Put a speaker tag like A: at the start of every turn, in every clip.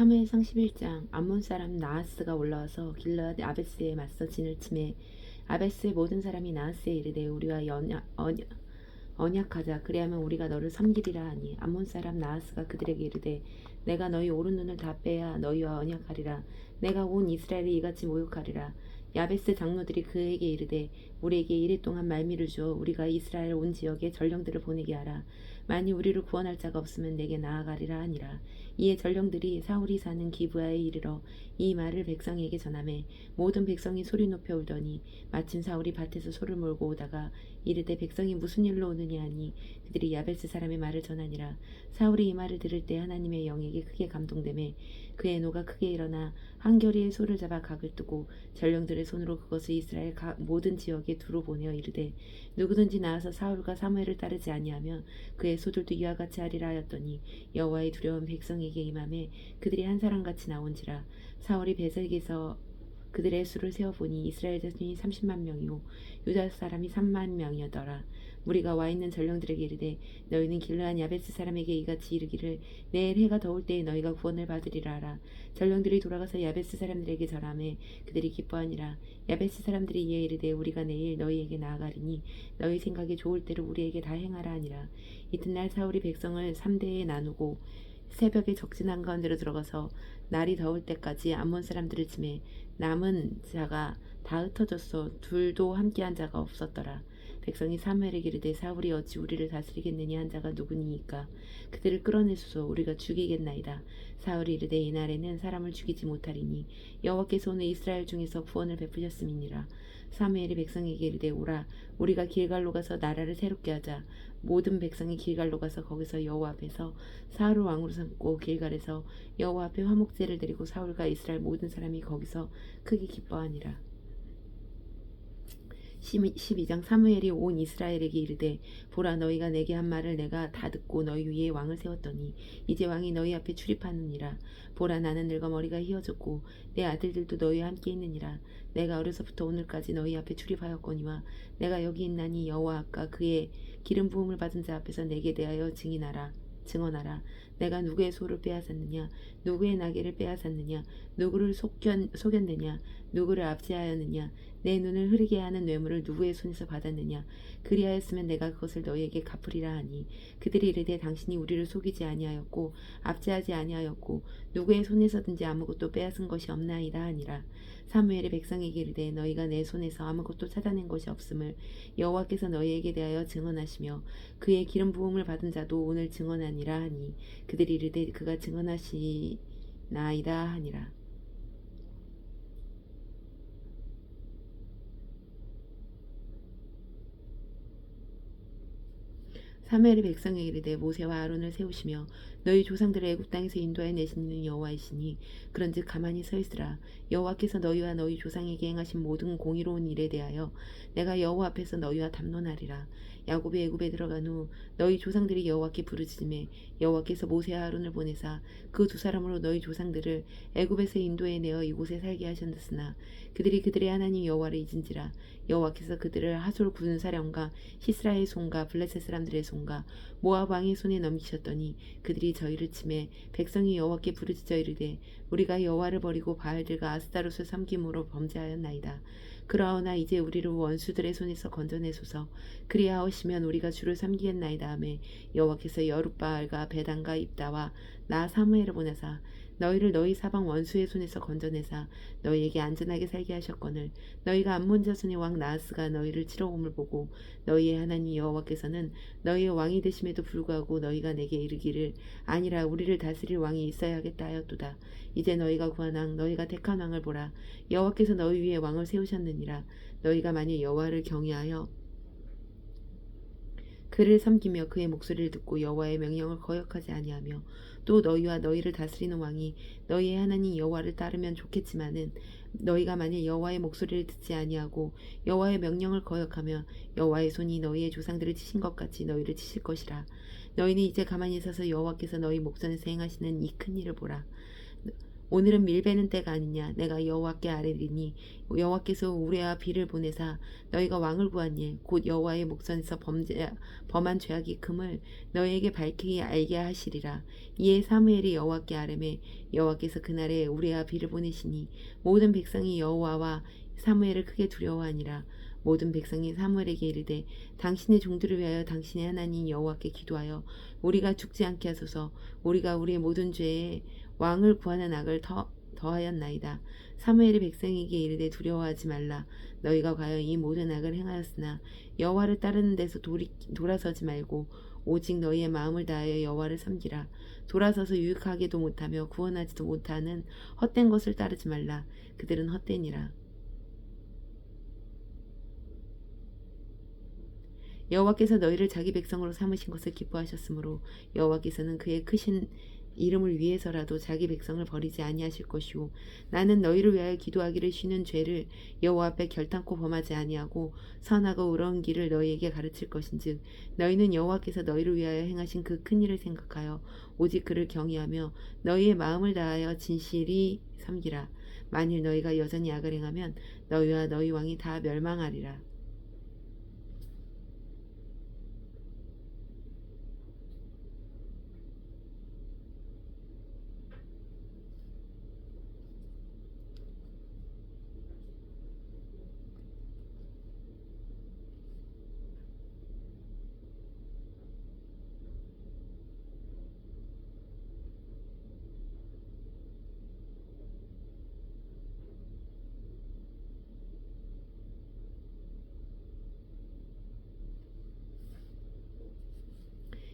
A: 사무엘상 11장. 암몬 사람 나하스가 올라와서 길르앗 아베스에 맞서 진을 치매 아베스의 모든 사람이 나하스에 이르되 우리와 언약하자. 그리하면 우리가 너를 섬기리라 하니 암몬 사람 나하스가 그들에게 이르되 내가 너희 오른 눈을 다 빼야 너희와 언약하리라. 내가 온 이스라엘을 이같이 모욕하리라. 야베스 장로들이 그에게 이르되 우리에게 이래 동안 말미를 주어 우리가 이스라엘 온 지역에 전령들을 보내게 하라. 만일 우리를 구원할 자가 없으면 내게 나아가리라 하니라. 이에 전령들이 사울이 사는 기브아에 이르러 이 말을 백성에게 전하매 모든 백성이 소리 높여 울더니 마침 사울이 밭에서 소를 몰고 오다가 이르되 백성이 무슨 일로 오느냐 하니 그들이 야베스 사람의 말을 전하니라. 사울이 이 말을 들을 때 하나님의 영에게 크게 감동되매 그의 노가 크게 일어나 한겨리의 소를 잡아 각을 뜨고 전령들의 손으로 그것을 이스라엘 모든 지역에 두루 보내어 이르되 누구든지 나와서 사울과 사무엘을 따르지 아니하면 그의 소들도 이와 같이 하리라 하였더니 여호와의 두려운 백성에게 임하매 그들이 한 사람같이 나온지라. 사울이 베색에서 그들의 수를 세어보니 이스라엘 자손이 30만 명이요 유다 사람이 3만 명이더라. 무리가 와 있는 전령들에게 이르되 너희는 길르앗 야베스 사람에게 이같이 이르기를 내일 해가 더울 때에 너희가 구원을 받으리라 하라. 전령들이 돌아가서 야베스 사람들에게 절하매 그들이 기뻐하니라. 야베스 사람들이 이에 이르되 우리가 내일 너희에게 나아가리니 너희 생각에 좋을 대로 우리에게 다 행하라 하니라. 이튿날 사울이 백성을 3대에 나누고 새벽에 적진한 가운데로 들어가서 날이 더울 때까지 암몬 사람들을 치매 남은 자가 다 흩어졌어 둘도 함께한 자가 없었더라. 백성이 사무엘에게 이르되 사울이 어찌 우리를 다스리겠느냐 한 자가 누구니이까 그들을 끌어내소서 우리가 죽이겠나이다. 사울이 이르되 이날에는 사람을 죽이지 못하리니 여호와께서 오늘 이스라엘 중에서 구원을 베푸셨음이니라. 사무엘이 백성에게 이르되 오라 우리가 길갈로 가서 나라를 새롭게 하자. 모든 백성이 길갈로 가서 거기서 여호와 앞에서 사울을 왕으로 삼고 길갈에서 여호와 앞에 화목제를 드리고 사울과 이스라엘 모든 사람이 거기서 크게 기뻐하니라. 12장. 사무엘이 온 이스라엘에게 이르되 보라 너희가 내게 한 말을 내가 다 듣고 너희 위에 왕을 세웠더니 이제 왕이 너희 앞에 출입하느니라. 보라 나는 늙어 머리가 휘어졌고 내 아들들도 너희와 함께 있느니라. 내가 어려서부터 오늘까지 너희 앞에 출입하였거니와 내가 여기 있나니 여호와 앞과 그의 기름 부음을 받은 자 앞에서 내게 대하여 증언하라. 내가 누구의 소를 빼앗았느냐 누구의 나귀를 빼앗았느냐 누구를 속였느냐 누구를 압제하였느냐 내 눈을 흐리게 하는 뇌물을 누구의 손에서 받았느냐 그리하였으면 내가 그것을 너희에게 갚으리라 하니 그들이 이르되 당신이 우리를 속이지 아니하였고 압제하지 아니하였고 누구의 손에서든지 아무것도 빼앗은 것이 없나이다 하니라. 사무엘이 백성에게 이르되 너희가 내 손에서 아무것도 찾아낸 것이 없음을 여호와께서 너희에게 대하여 증언하시며 그의 기름 부음을 받은 자도 오늘 증언하니라 하니 그들이 이르되 그가 증언하시나이다 하니라. 사무엘이 백성에게 이르되 모세와 아론을 세우시며 너희 조상들을 애굽 땅에서 인도하여 내시는 여호와이시니 그런즉 가만히 서 있으라. 여호와께서 너희와 너희 조상에게 행하신 모든 공의로운 일에 대하여 내가 여호와 앞에서 너희와 담론하리라. 야곱이 애굽에 들어간 후 너희 조상들이 여호와께 부르짖음에 여호와께서 모세와 아론을 보내사 그 두 사람으로 너희 조상들을 애굽에서 인도해 내어 이곳에 살게 하셨으나 그들이 그들의 하나님 여호와를 잊은지라. 여호와께서 그들을 하솔 군사령과 시스라의 손과 블레셋 사람들의 손과 모압 왕의 손에 넘기셨더니 그들이 저희를 치매 백성이 여호와께 부르짖어 이르되 우리가 여호와를 버리고 바알들과 아스타롯을 섬김으로 범죄하였나이다. 그러하오나 이제 우리를 원수들의 손에서 건져내소서. 그리하오시면 우리가 주를 섬기겠나이다 하매 여호와께서 여룻바알과 베단과 입다와 나 사무엘을 보내사 너희를 너희 사방 원수의 손에서 건져내사 너희에게 안전하게 살게 하셨거늘 너희가 암몬 자손의 왕 나하스가 너희를 치러 옴을 보고 너희의 하나님 여호와께서는 너희의 왕이 되심에도 불구하고 너희가 내게 이르기를 아니라 우리를 다스릴 왕이 있어야 하겠다 하였도다. 이제 너희가 구한 왕 너희가 택한 왕을 보라. 여호와께서 너희 위에 왕을 세우셨느니라. 너희가 만일 여호와를 경외하여 그를 섬기며 그의 목소리를 듣고 여호와의 명령을 거역하지 아니하며 또 너희와 너희를 다스리는 왕이 너희의 하나님 여호와를 따르면 좋겠지만은 너희가 만일 여호와의 목소리를 듣지 아니하고 여호와의 명령을 거역하며 여호와의 손이 너희의 조상들을 치신 것 같이 너희를 치실 것이라. 너희는 이제 가만히 서서 여호와께서 너희 목전에서 행하시는 이 큰 일을 보라. 오늘은 밀베는 때가 아니냐. 내가 여호와께 아뢰리니 여호와께서 우레와 비를 보내사 너희가 왕을 구하니 곧 여호와의 목전에서 범한 죄악이 금을 너희에게 밝히게 알게 하시리라. 이에 사무엘이 여호와께 아뢰매 여호와께서 그날에 우레와 비를 보내시니 모든 백성이 여호와와 사무엘을 크게 두려워하니라. 모든 백성이 사무엘에게 이르되 당신의 종들을 위하여 당신의 하나님 여호와께 기도하여 우리가 죽지 않게 하소서. 우리가 우리의 모든 죄에 왕을 구하는 악을 더하였나이다. 사무엘이 백성에게 이르되 두려워하지 말라. 너희가 과연 이 모든 악을 행하였으나 여호와를 따르는 데서 돌아서지 말고 오직 너희의 마음을 다하여 여호와를 섬기라. 돌아서서 유익하게도 못하며 구원하지도 못하는 헛된 것을 따르지 말라. 그들은 헛되니라. 여호와께서 너희를 자기 백성으로 삼으신 것을 기뻐하셨으므로 여호와께서는 그의 크신 이름을 위해서라도 자기 백성을 버리지 아니하실 것이요 나는 너희를 위하여 기도하기를 쉬는 죄를 여호와 앞에 결탄코 범하지 아니하고 선하고 의로운 길을 너희에게 가르칠 것인즉 너희는 여호와께서 너희를 위하여 행하신 그 큰 일을 생각하여 오직 그를 경외하며 너희의 마음을 다하여 진실이 섬기라. 만일 너희가 여전히 악을 행하면 너희와 너희 왕이 다 멸망하리라.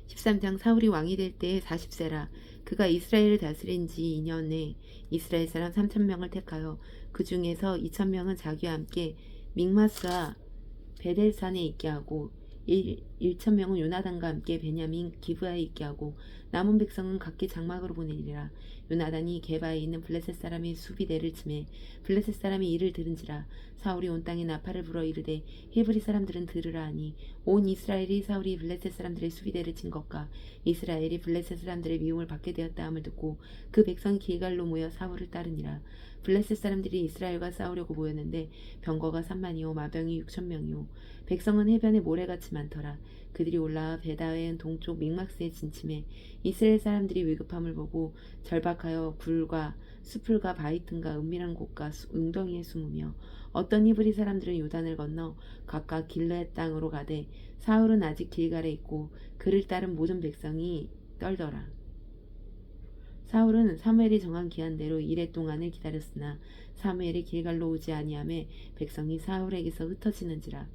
A: 13장 사울이 왕이 될 때에 40세라. 그가 이스라엘을 다스린 지 2년에 이스라엘 사람 3,000명을 택하여 그 중에서 2,000명은 자기와 함께 믹마스와 베델산에 있게 하고 1,000명은 요나단과 함께 베냐민 기브아에 있게 하고 남은 백성은 각기 장막으로 보내니라. 요나단이 게바에 있는 블레셋 사람의 수비대를 치매 블레셋 사람이 이를 들은지라. 사울이 온 땅에 나팔을 불어 이르되 히브리 사람들은 들으라 하니 온 이스라엘이 사울이 블레셋 사람들의 수비대를 친 것과 이스라엘이 블레셋 사람들의 미움을 받게 되었다 함을 듣고 그 백성이 길갈로 모여 사울을 따르니라. 블레셋 사람들이 이스라엘과 싸우려고 모였는데 병거가 3만이요 마병이 6,000명이요 백성은 해변에 모래같이 많더라. 그들이 올라와 베다웬 동쪽 믹막스에 진침해 이스라엘 사람들이 위급함을 보고 절박하여 굴과 수풀과 바위 틈과 은밀한 곳과 웅덩이에 숨으며 어떤 히브리 사람들은 요단을 건너 각각 길르앗 땅으로 가되 사울은 아직 길갈에 있고 그를 따른 모든 백성이 떨더라. 사울은 사무엘이 정한 기한대로 이레 동안을 기다렸으나 사무엘이 길갈로 오지 아니하매 백성이 사울에게서 흩어지는지라.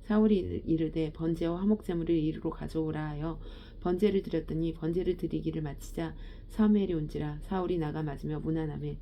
A: 사울이 이르되 번제와 화목제물을 이리로 가져오라 하여 번제를 드렸더니 번제를 드리기를 마치자 사무엘이 온지라. 사울이 나가 맞으며 무난하매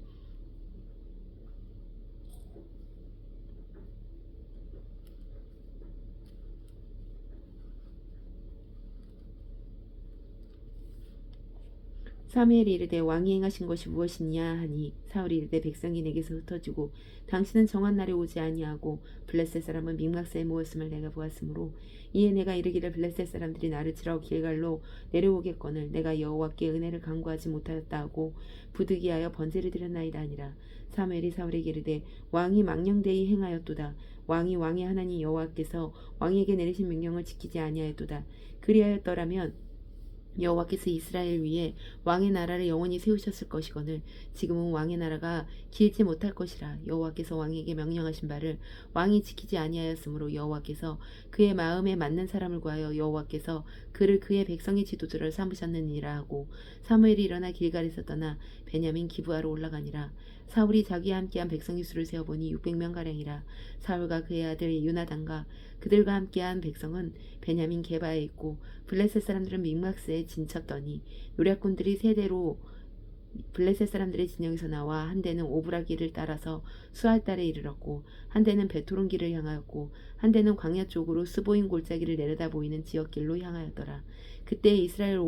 A: 사무엘이 이르되 왕이 행하신 것이 무엇이냐 하니 사울이 이르되 백성이 내게서 흩어지고 당신은 정한 날에 오지 아니하고 블레셋 사람은 믹막스에 모였음을 내가 보았으므로 이에 내가 이르기를 블레셋 사람들이 나를 치러 길갈로 내려오겠거늘 내가 여호와께 은혜를 간구하지 못하였다 하고 부득이하여 번제를 드렸나이다 하니라. 사무엘이 사울에게 이르되 왕이 망령되이 행하였도다. 왕이 왕의 하나님 여호와께서 왕에게 내리신 명령을 지키지 아니하였도다. 그리하였더라면 여호와께서 이스라엘 위에 왕의 나라를 영원히 세우셨을 것이거늘 지금은 왕의 나라가 길지 못할 것이라. 여호와께서 왕에게 명령하신 바를 왕이 지키지 아니하였으므로 여호와께서 그의 마음에 맞는 사람을 구하여 여호와께서 그를 그의 백성의 지도자를 삼으셨느니라 하고 사무엘이 일어나 길갈에서 떠나 베냐민 기브아로 올라가니라. 사울이 자기와 함께한 백성의 수를 세어보니 600명가량이라. 사울과 그의 아들 요나단과 그들과 함께한 백성은 베냐민 게바에 있고 블레셋 사람들은 믹막스에 진쳤더니 노략군들이 세 대로 블레셋 사람들의 진영에서 나와 한 대는 오브라 길을 따라서 수알달에 이르렀고 한 대는 베토론 길을 향하였고 한 대는 광야 쪽으로 스보임 골짜기를 내려다 보이는 지역길로 향하였더라. 그때 이스라엘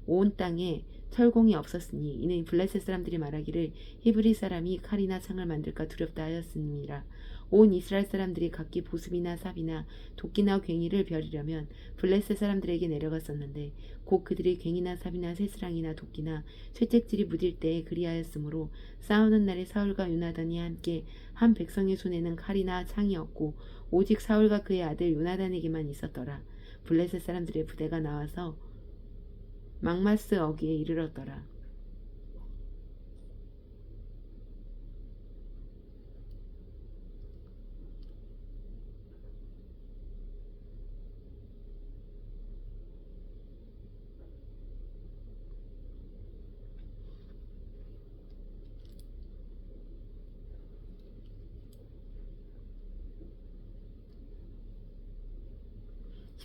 A: 온 땅에 철공이 없었으니 이는 블레셋 사람들이 말하기를 히브리 사람이 칼이나 창을 만들까 두렵다 하였음이라. 온 이스라엘 사람들이 각기 보습이나 삽이나 도끼나 괭이를 벼리려면 블레셋 사람들에게 내려갔었는데 곧 그들이 괭이나 삽이나 쇠스랑이나 도끼나 쇠책질이 묻을 때에 그리하였으므로 싸우는 날에 사울과 요나단이 함께 한 백성의 손에는 칼이나 창이 없고 오직 사울과 그의 아들 요나단에게만 있었더라. 블레셋 사람들의 부대가 나와서 막마스 어귀에 이르렀더라.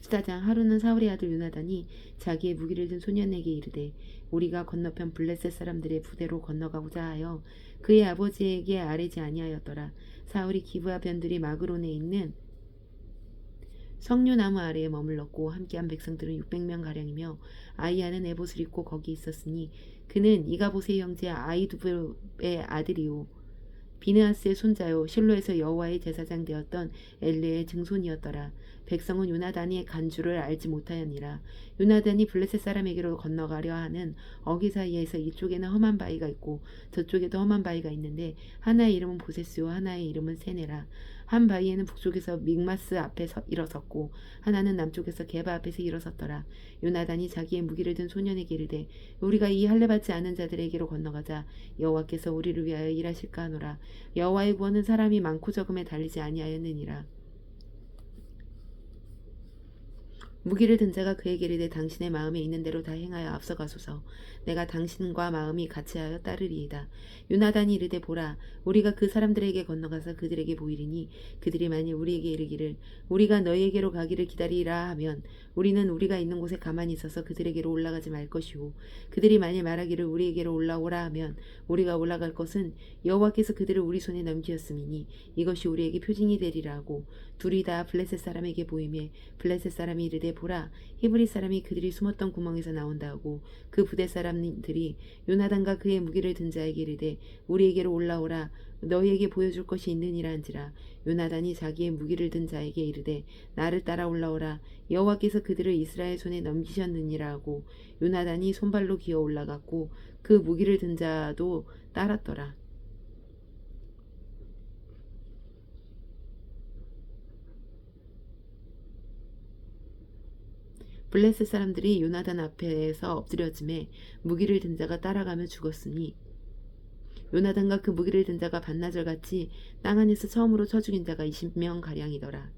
A: 14장. 하루는 사울의 아들 요나단이 자기의 무기를 든 소년에게 이르되 우리가 건너편 블레셋 사람들의 부대로 건너가고자 하여 그의 아버지에게 아뢰지 아니하였더라. 사울이 기브아 변들이 마그론에 있는 석류나무 아래에 머물렀고 함께한 백성들은 600명가량이며 아이야는 에봇을 입고 거기 있었으니 그는 이가봇의 형제 아이두벨의 아들이요 비느하스의 손자요 실로에서 여호와의 제사장 되었던 엘레의 증손이었더라. 백성은 요나단이 간주를 알지 못하였니라. 요나단이 블레셋 사람에게로 건너가려 하는 어기 사이에서 이쪽에는 험한 바위가 있고 저쪽에도 험한 바위가 있는데 하나의 이름은 보세스요 하나의 이름은 세네라. 한 바위에는 북쪽에서 믹마스 앞에 일어섰고 하나는 남쪽에서 게바 앞에서 일어섰더라. 요나단이 자기의 무기를 든 소년에게 이르되 우리가 이 할례받지 않은 자들에게로 건너가자. 여호와께서 우리를 위하여 일하실까 하노라. 여호와의 구원은 사람이 많고 적음에 달리지 아니하였느니라. 무기를 든 자가 그에게 이르되 당신의 마음에 있는 대로 다 행하여 앞서가소서. 내가 당신과 마음이 같이하여 따르리이다. 요나단이 이르되 보라 우리가 그 사람들에게 건너가서 그들에게 보이리니 그들이 만일 우리에게 이르기를 우리가 너희에게로 가기를 기다리라 하면 우리는 우리가 있는 곳에 가만히 있어서 그들에게로 올라가지 말 것이오. 그들이 만일 말하기를 우리에게로 올라오라 하면 우리가 올라갈 것은 여호와께서 그들을 우리 손에 넘기었음이니 이것이 우리에게 표징이 되리라 하고 둘이 다 블레셋 사람에게 보이매 블레셋 사람이 이르되 보라 히브리 사람이 그들이 숨었던 구멍에서 나온다 하고 그 부대 사람들이 요나단과 그의 무기를 든 자에게 이르되 우리에게로 올라오라 너희에게 보여줄 것이 있느니라 한지라. 요나단이 자기의 무기를 든 자에게 이르되 나를 따라 올라오라 여호와께서 그들을 이스라엘 손에 넘기셨느니라 하고 요나단이 손발로 기어 올라갔고 그 무기를 든 자도 따랐더라. 블레셋 사람들이 요나단 앞에서 엎드려짐에 무기를 든 자가 따라가며 죽었으니 요나단과 그 무기를 든 자가 반나절같이 땅 안에서 처음으로 쳐 죽인 자가 20명가량이더라.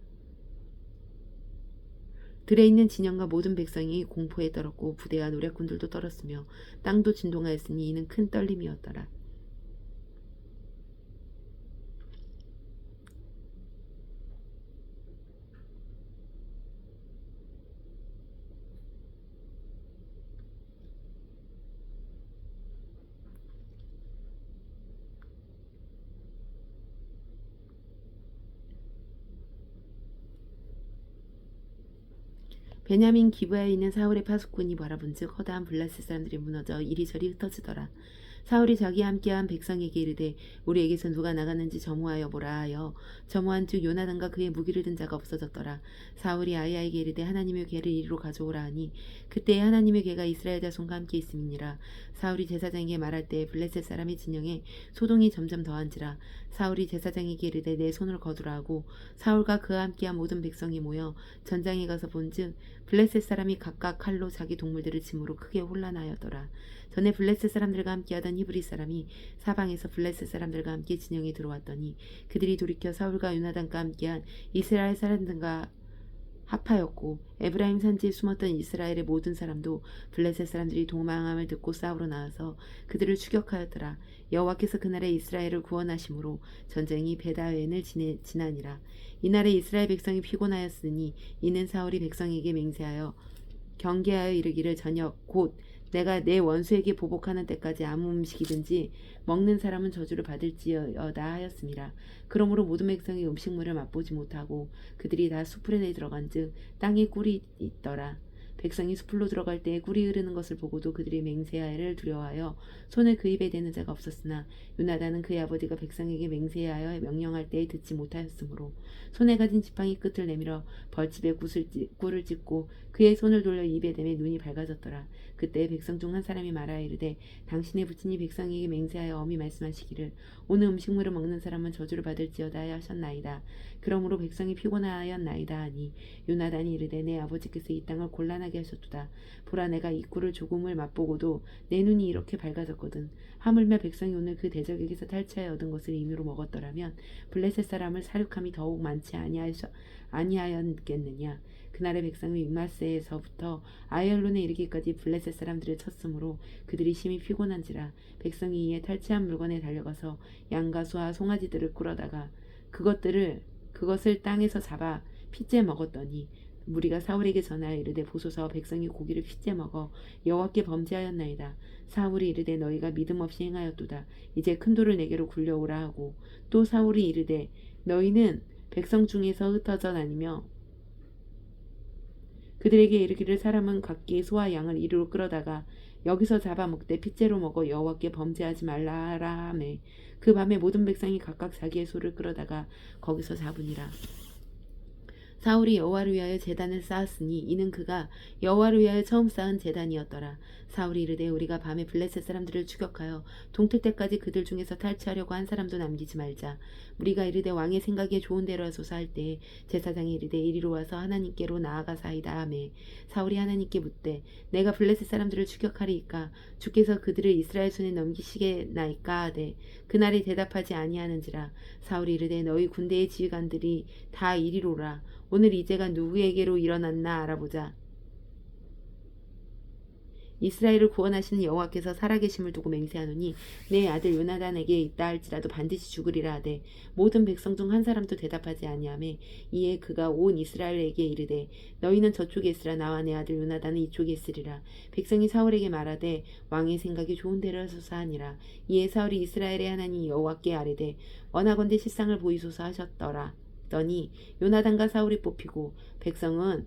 A: 들에 있는 진영과 모든 백성이 공포에 떨었고 부대와 노략군들도 떨었으며 땅도 진동하였으니 이는 큰 떨림이었더라. 베냐민 기브아에 있는 사울의 파수꾼이 바라본즉 허다한 블레셋 사람들이 무너져 이리저리 흩어지더라. 사울이 자기와 함께한 백성에게 이르되 우리에게서 누가 나갔는지 점호하여 보라 하여 점호한즉 요나단과 그의 무기를 든 자가 없어졌더라. 사울이 아이야에게 이르되 하나님의 궤를 이리로 가져오라 하니 그때에 하나님의 궤가 이스라엘 자손과 함께 있음이니라. 사울이 제사장에게 말할 때 블레셋 사람의 진영에 소동이 점점 더한지라. 사울이 제사장에게 이르되 내 손을 거두라 하고 사울과 그와 함께한 모든 백성이 모여 전장에 가서 본즉 블레셋 사람이 각각 칼로 자기 동물들을 침으로 크게 혼란하였더라. 전에 블레셋 사람들과 함께하던 히브리 사람이 사방에서 블레셋 사람들과 함께 진영에 들어왔더니 그들이 돌이켜 사울과 요나단과 함께한 이스라엘 사람들과 합하였고 에브라임 산지에 숨었던 이스라엘의 모든 사람도 블레셋 사람들이 도망함을 듣고 싸우러 나와서 그들을 추격하였더라. 여호와께서 그날에 이스라엘을 구원하심으로 전쟁이 베다웬을 지나니라. 이날에 이스라엘 백성이 피곤하였으니 이는 사울이 백성에게 맹세하여 경계하여 이르기를 저녁 곧 내가 내 원수에게 보복하는 때까지 아무 음식이든지 먹는 사람은 저주를 받을지어다 하였습니다. 그러므로 모든 백성이 음식물을 맛보지 못하고 그들이 다 수풀에 들어간즉 땅에 꿀이 있더라. 백성이 숲으로 들어갈 때에 꿀이 흐르는 것을 보고도 그들이 맹세하여를 두려워하여 손을 그 입에 대는 자가 없었으나 요나단은 그의 아버지가 백성에게 맹세하여 명령할 때에 듣지 못하였으므로 손에 가진 지팡이 끝을 내밀어 벌집에 꿀을 찢고 그의 손을 돌려 입에 대매 눈이 밝아졌더라. 그때 백성 중 한 사람이 말하여 이르되 당신의 부친이 백성에게 맹세하여 엄히 말씀하시기를 오늘 음식물을 먹는 사람은 저주를 받을지어다 하셨나이다. 그러므로 백성이 피곤하였나이다 하니 요나단이 이르되 내 아버지께서 이 땅을 곤란하게 하셨도다. 보라 내가 이 꿀을 조금을 맛보고도 내 눈이 이렇게 밝아졌거든. 하물며 백성이 오늘 그 대적에게서 탈취하여 얻은 것을 임의로 먹었더라면 블레셋 사람을 사륙함이 더욱 많지 아니하였겠느냐. 그날의 백성이 믹마스에서부터 아얄론에 이르기까지 블레셋 사람들을 쳤으므로 그들이 심히 피곤한지라. 백성이 이에 탈취한 물건에 달려가서 양과 소와 송아지들을 끌어다가 그것을 땅에서 잡아 핏째 먹었더니 무리가 사울에게 전하여 이르되 보소서 백성이 고기를 핏째 먹어 여호와께 범죄하였나이다. 사울이 이르되 너희가 믿음 없이 행하였도다. 이제 큰 돌을 내게로 굴려오라 하고 또 사울이 이르되 너희는 백성 중에서 흩어져 다니며 그들에게 이르기를 사람은 각기 소와 양을 이리로 끌어다가 여기서 잡아먹되 핏째로 먹어 여호와께 범죄하지 말라 하매 그 밤에 모든 백성이 각각 자기의 소를 끌어다가 거기서 잡으니라. 사울이 여호와를 위하여 제단을 쌓았으니 이는 그가 여호와를 위하여 처음 쌓은 제단이었더라. 사울이 이르되 우리가 밤에 블레셋 사람들을 추격하여 동틀 때까지 그들 중에서 탈취하려고 한 사람도 남기지 말자. 우리가 이르되 왕의 생각에 좋은 대로 하소서 할 때에 제사장이 이르되 이리로 와서 하나님께로 나아가사이다 하매 사울이 하나님께 묻되 내가 블레셋 사람들을 추격하리이까 주께서 그들을 이스라엘 손에 넘기시겠나이까 하되 그날에 대답하지 아니하는지라. 사울이 이르되 너희 군대의 지휘관들이 다 이리로라. 오늘 이제가 누구에게로 일어났나 알아보자. 이스라엘을 구원하시는 여호와께서 살아계심을 두고 맹세하노니 내 아들 요나단에게 있다 할지라도 반드시 죽으리라 하되 모든 백성 중 한 사람도 대답하지 아니하매 이에 그가 온 이스라엘에게 이르되 너희는 저쪽에 있으라 나와 내 아들 요나단은 이쪽에 있으리라. 백성이 사울에게 말하되 왕의 생각이 좋은 대로 하소서 하니라. 이에 사울이 이스라엘의 하나님 여호와께 아뢰되 원하건대 실상을 보이소서 하셨더라. 더니 요나단과 사울이 뽑히고 백성은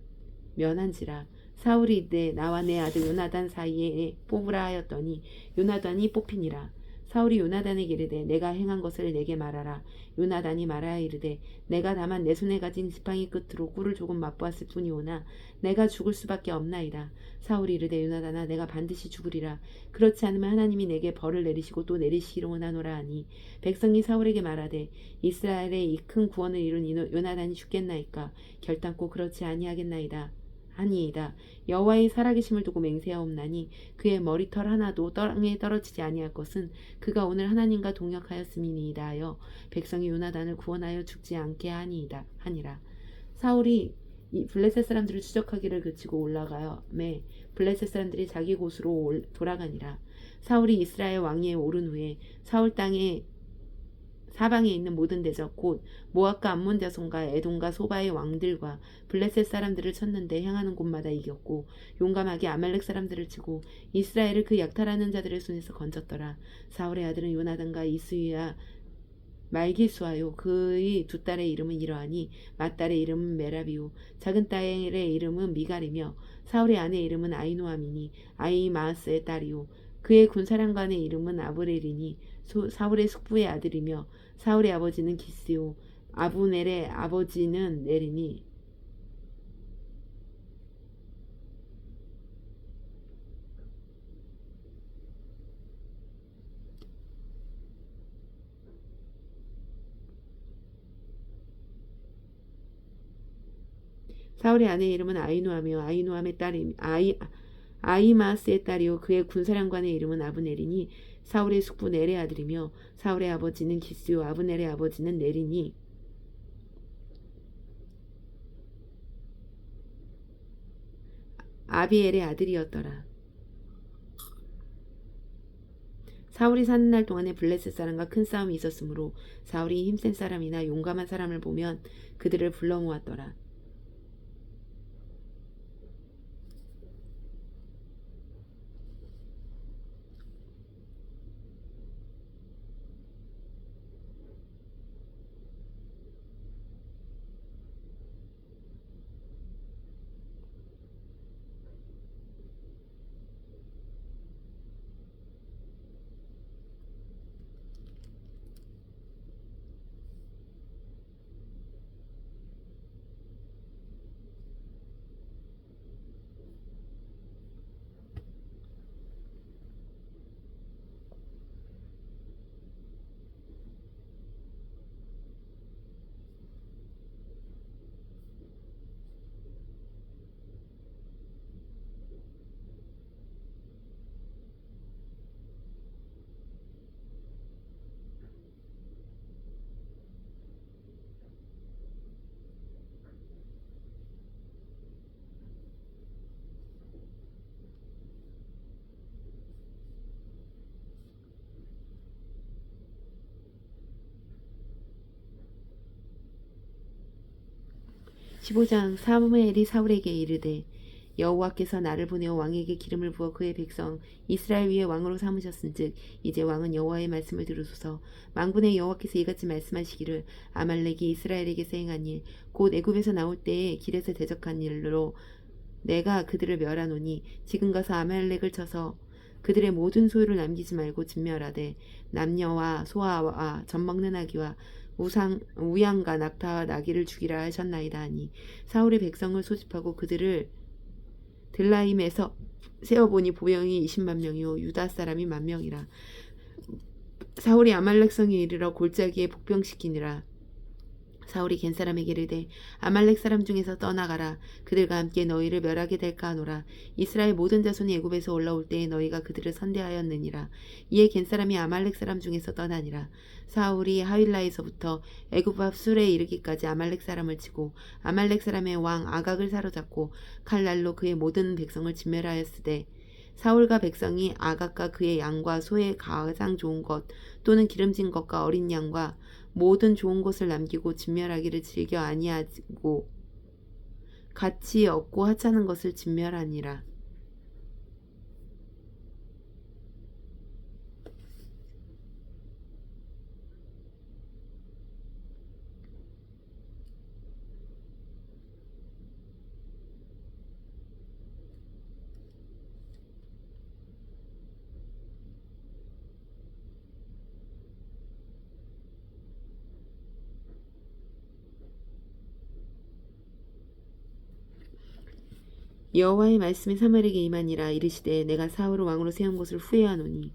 A: 면한지라. 사울이 이르되 나와 내 아들 요나단 사이에 뽑으라 하였더니 요나단이 뽑히니라. 사울이 요나단에게 이르되 내가 행한 것을 내게 말하라. 요나단이 말하여 이르되 내가 다만 내 손에 가진 지팡이 끝으로 꿀을 조금 맛보았을 뿐이오나 내가 죽을 수밖에 없나이다. 사울이 이르되 요나단아 내가 반드시 죽으리라. 그렇지 않으면 하나님이 내게 벌을 내리시고 또 내리시기를 원하노라 하니 백성이 사울에게 말하되 이스라엘의 이 큰 구원을 이룬 요나단이 죽겠나이까. 결단코 그렇지 아니하겠나이다. 아니이다. 여호와의 살아계심을 두고 맹세하옵나니 그의 머리털 하나도 땅에 떨어지지 아니할 것은 그가 오늘 하나님과 동역하였음이니이다 하여 백성이 요나단을 구원하여 죽지 않게 하니라. 사울이 이 블레셋 사람들을 추적하기를 그치고 올라가며 블레셋 사람들이 자기 곳으로 돌아가니라. 사울이 이스라엘 왕위에 오른 후에 사울 땅에 사방에 있는 모든 대적 곧 모압과 암몬 자손과 에돔과 소바의 왕들과 블레셋 사람들을 쳤는데 향하는 곳마다 이겼고 용감하게 아말렉 사람들을 치고 이스라엘을 그 약탈하는 자들의 손에서 건졌더라. 사울의 아들은 요나단과 이스위와 말기수하요 그의 두 딸의 이름은 이러하니 맏딸의 이름은 메라비요 작은 딸의 이름은 미갈이며 사울의 아내의 이름은 아이노아미니 아이마아스의 딸이요 그의 군사령관의 이름은 아브렐이니 사울의 숙부의 아들이며 사울의 아버지는 기스요 아브넬의 아버지는 넬이니 사울의 아내의 이름은 아이노아며 아이노암의 딸이 아이마스의 딸이요 그의 군사령관의 이름은 아브넬이니 사울의 숙부 넬의 아들이며 사울의 아버지는 기스요 아브넬의 아버지는 넬이니 아비엘의 아들이었더라. 사울이 사는 날 동안에 블레셋 사람과 큰 싸움이 있었으므로 사울이 힘센 사람이나 용감한 사람을 보면 그들을 불러 모았더라. 15장. 사무엘이 사울에게 이르되 여호와께서 나를 보내어 왕에게 기름을 부어 그의 백성 이스라엘 위에 왕으로 삼으셨은즉 이제 왕은 여호와의 말씀을 들으소서. 만군의 여호와께서 이같이 말씀하시기를 아말렉이 이스라엘에게서 행한 일 곧 애굽에서 나올 때에 길에서 대적한 일로 내가 그들을 멸하노니 지금 가서 아말렉을 쳐서 그들의 모든 소유를 남기지 말고 진멸하되 남녀와 소아와 젖먹는 아기와 우양과 낙타와 나귀를 죽이라 하셨나이다 하니 사울의 백성을 소집하고 그들을 들라임에서 세어보니 보병이 20만 명이요 유다 사람이 10,000명이라. 사울이 아말렉 성에 이르러 골짜기에 복병시키니라. 사울이 겐 사람에게 이르되 아말렉 사람 중에서 떠나가라. 그들과 함께 너희를 멸하게 될까 하노라. 이스라엘 모든 자손이 애굽에서 올라올 때에 너희가 그들을 선대하였느니라. 이에 겐 사람이 아말렉 사람 중에서 떠나니라. 사울이 하윌라에서부터 애굽 앞 술에 이르기까지 아말렉 사람을 치고 아말렉 사람의 왕 아각을 사로잡고 칼날로 그의 모든 백성을 진멸하였으되 사울과 백성이 아각과 그의 양과 소의 가장 좋은 것 또는 기름진 것과 어린 양과 모든 좋은 것을 남기고 진멸하기를 즐겨 아니하고 가치 없고 하찮은 것을 진멸하니라. 여호와의 말씀이 사무엘에게 임하니라. 이르시되 내가 사울을 왕으로 세운 것을 후회하노니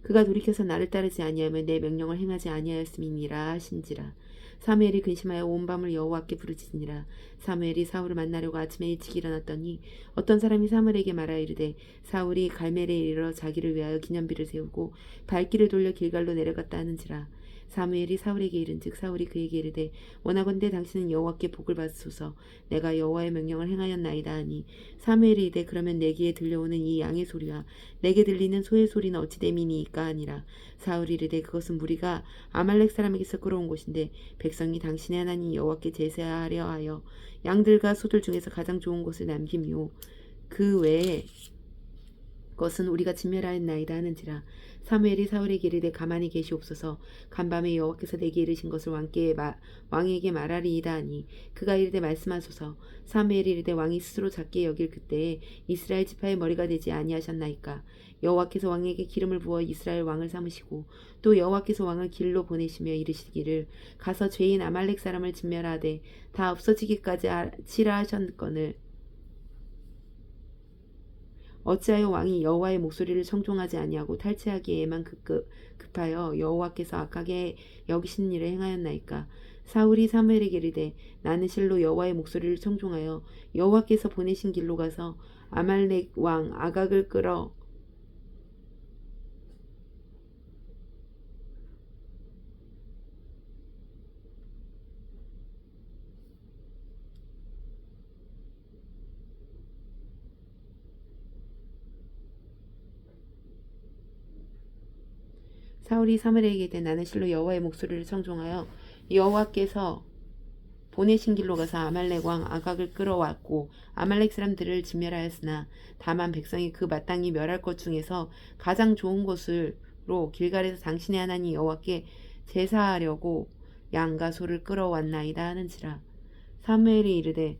A: 그가 돌이켜서 나를 따르지 아니하며 내 명령을 행하지 아니하였음이니라 하신지라. 사무엘이 근심하여 온 밤을 여호와께 부르짖으니라. 사무엘이 사울을 만나려고 아침에 일찍 일어났더니 어떤 사람이 사무엘에게 말하여 이르되 사울이 갈멜에 이르러 자기를 위하여 기념비를 세우고 발길을 돌려 길갈로 내려갔다 하는지라. 사무엘이 사울에게 이른즉 사울이 그에게 이르되 원하건대 당신은 여호와께 복을 받으소서. 내가 여호와의 명령을 행하였나이다 하니 사무엘이 이르되 그러면 내 귀에 들려오는 이 양의 소리와 내게 들리는 소의 소리는 어찌 됨이니이까 하니라. 사울이 이르되 그것은 무리가 아말렉 사람에게서 끌어온 것인데 백성이 당신의 하나님 여호와께 제사하려 하여 양들과 소들 중에서 가장 좋은 것을 남김이요 그 외에 것은 우리가 진멸하였나이다 하는지라. 사무엘이 사울에게 이르되 가만히 계시옵소서. 간밤에 여호와께서 내게 이르신 것을 왕에게 말하리이다 하니 그가 이르되 말씀하소서. 사무엘이 이르되 왕이 스스로 작게 여길 그때에 이스라엘 지파의 머리가 되지 아니하셨나이까. 여호와께서 왕에게 기름을 부어 이스라엘 왕을 삼으시고 또 여호와께서 왕을 길로 보내시며 이르시기를 가서 죄인 아말렉 사람을 진멸하되 다 없어지기까지 치라 하셨거늘 어찌하여 왕이 여호와의 목소리를 청종하지 아니하고 탈취하기에만 급하여 여호와께서 악하게 여기신 일을 행하였나이까. 사울이 사무엘에게 이르되 나는 실로 여호와의 목소리를 청종하여 여호와께서 보내신 길로 가서 아말렉 왕 아각을 끌어 사울이 사무엘에게 이르되 나는 실로 여호와의 목소리를 청종하여 여호와께서 보내신 길로 가서 아말렉 왕 아각을 끌어왔고 아말렉 사람들을 진멸하였으나 다만 백성이 그 마땅히 멸할 것 중에서 가장 좋은 것으로 길갈에서 당신의 하나님 여호와께 제사하려고 양과 소를 끌어왔나이다 하는지라. 사무엘이 이르되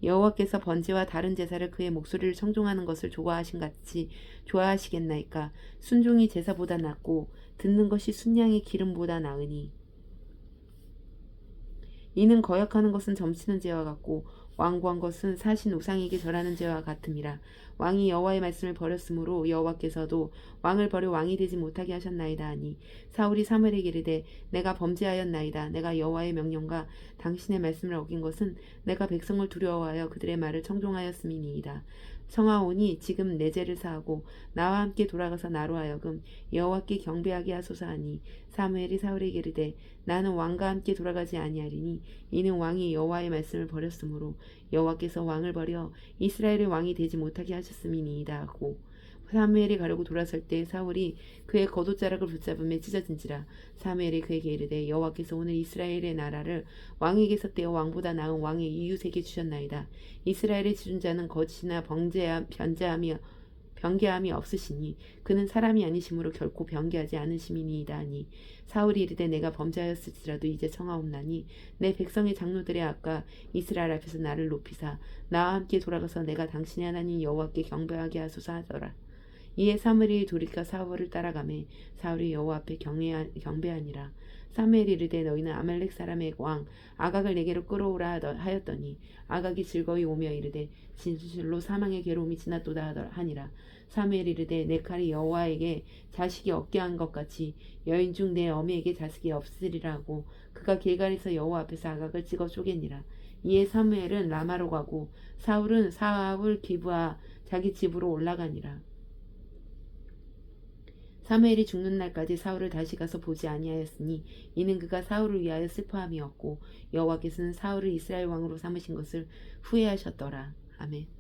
A: 여호와께서 번제와 다른 제사를 그의 목소리를 청종하는 것을 좋아하신 같이 좋아하시겠나이까. 순종이 제사보다 낫고 듣는 것이 순양의 기름보다 나으니 이는 거역하는 것은 점치는 죄와 같고 완고한 것은 사신 우상에게 절하는 죄와 같음이라. 왕이 여호와의 말씀을 버렸으므로 여호와께서도 왕을 버려 왕이 되지 못하게 하셨나이다 하니 사울이 사무엘에게 이르되 내가 범죄하였나이다. 내가 여호와의 명령과 당신의 말씀을 어긴 것은 내가 백성을 두려워하여 그들의 말을 청종하였음이니이다. 청하오니 지금 내 죄를 사하고 나와 함께 돌아가서 나로 하여금 여호와께 경배하게 하소서 하니 사무엘이 사울에게 이르되 나는 왕과 함께 돌아가지 아니하리니 이는 왕이 여호와의 말씀을 버렸으므로 여호와께서 왕을 버려 이스라엘의 왕이 되지 못하게 하셨음이니이다 하고 사무엘이 가려고 돌아설 때 사울이 그의 겉옷자락을 붙잡으며 찢어진지라. 사무엘이 그에게 이르되 여호와께서 오늘 이스라엘의 나라를 왕에게서 떼어 왕보다 나은 왕의 이웃에게 주셨나이다. 이스라엘의 지존자는 거짓이나 변개함이 없으시니 그는 사람이 아니심으로 결코 변개하지 않으심이니이다 하니 사울이 이르되 내가 범죄하였을지라도 이제 청하옵나니 내 백성의 장로들의 아까 이스라엘 앞에서 나를 높이사 나와 함께 돌아가서 내가 당신의 하나님 여호와께 경배하게 하소서 하더라. 이에 사무엘이 돌이켜 사울을 따라가매 사울이 여호와 앞에 경배하니라. 사무엘이 이르되 너희는 아말렉 사람의 왕 아각을 내게로 끌어오라 하였더니 아각이 즐거이 오며 이르되 진실로 사망의 괴로움이 지났도다 하니라. 사무엘이 이르되 내 칼이 여호와에게 자식이 없게 한 것 같이 여인 중 내 어미에게 자식이 없으리라 하고 그가 길갈에서 여호와 앞에서 아각을 찍어 쪼개니라. 이에 사무엘은 라마로 가고 사울은 사울 기브아 자기 집으로 올라가니라. 사무엘이 죽는 날까지 사울을 다시 가서 보지 아니하였으니 이는 그가 사울을 위하여 슬퍼함이었고 여호와께서는 사울을 이스라엘 왕으로 삼으신 것을 후회하셨더라. 아멘.